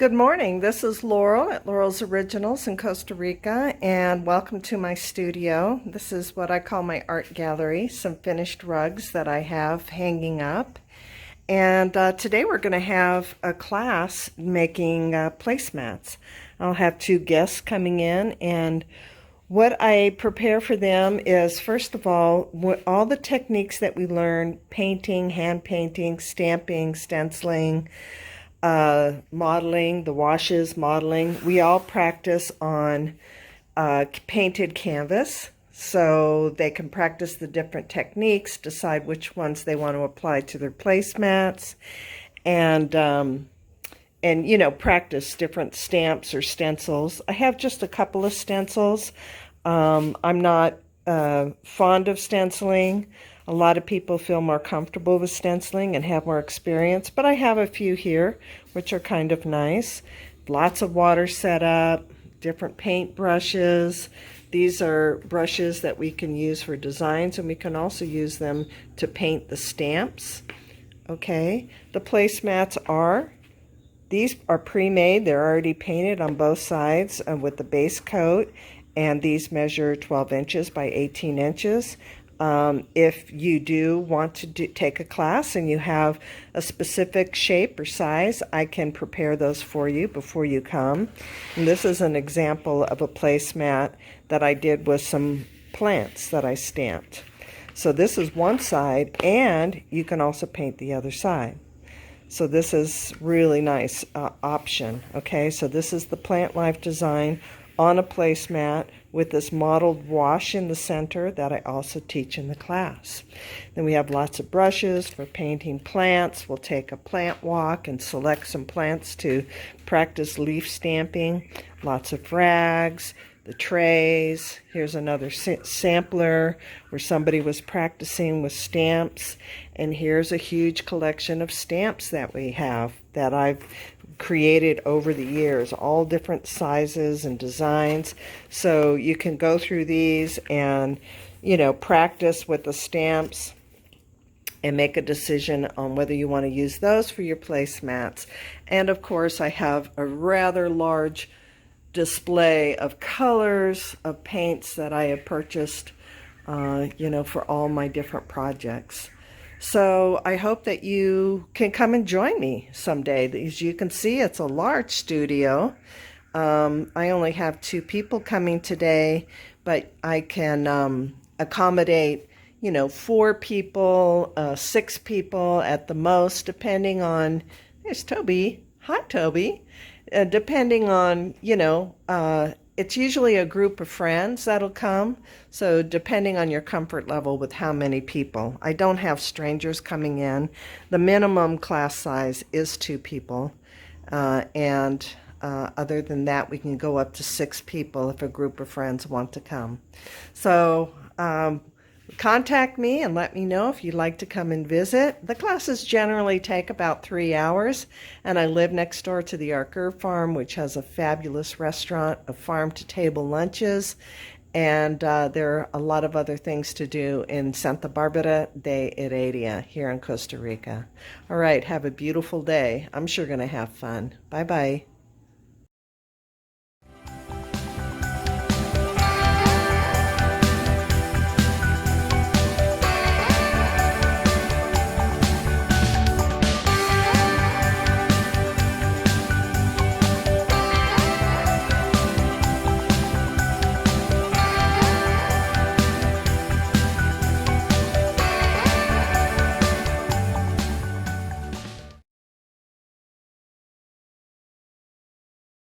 Good morning. This is Laurel at Laurel's Originals in Costa Rica, and welcome to my studio. This is what I call my art gallery, some finished rugs that I have hanging up. And today we're going to have a class making placemats. I'll have two guests coming in, and what I prepare for them is, first of all the techniques that we learn: painting, hand painting, stamping, stenciling, modeling, the washes, modeling. We all practice on painted canvas, so they can practice the different techniques, decide which ones they want to apply to their placemats, and practice different stamps or stencils. I have just a couple of stencils. I'm not fond of stenciling. A lot of people feel more comfortable with stenciling and have more experience, but I have a few here, which are kind of nice. Lots of water set up, different paint brushes. These are brushes that we can use for designs, and we can also use them to paint the stamps. Okay, the placemats these are pre-made. They're already painted on both sides with the base coat, and these measure 12 inches by 18 inches. If you do want to take a class and you have a specific shape or size, I can prepare those for you before you come. And this is an example of a placemat that I did with some plants that I stamped. So this is one side, and you can also paint the other side. So this is really nice option. Okay, so this is the plant life design on a placemat with this modeled wash in the center that I also teach in the class. Then we have lots of brushes for painting plants. We'll take a plant walk and select some plants to practice leaf stamping. Lots of rags, the trays. Here's another sampler where somebody was practicing with stamps. And here's a huge collection of stamps that we have that I've created over the years, all different sizes and designs. So you can go through these and, practice with the stamps and make a decision on whether you want to use those for your placemats. And of course, I have a rather large display of colors of paints that I have purchased, for all my different projects. So I hope that you can come and join me someday. As you can see, it's a large studio. I only have 2 people coming today, but I can accommodate, 4 people, 6 people at the most, depending on, there's Toby. Hi, Toby. Depending on, it's usually a group of friends that'll come, so depending on your comfort level with how many people. I don't have strangers coming in. The minimum class size is 2 people, and other than that, we can go up to 6 people if a group of friends want to come. So contact me and let me know if you'd like to come and visit. The classes generally take about 3 hours, and I live next door to the Archer Farm, which has a fabulous restaurant of farm-to-table lunches, and there are a lot of other things to do in Santa Barbara de Heredia here in Costa Rica. All right, have a beautiful day. I'm sure going to have fun. Bye-bye.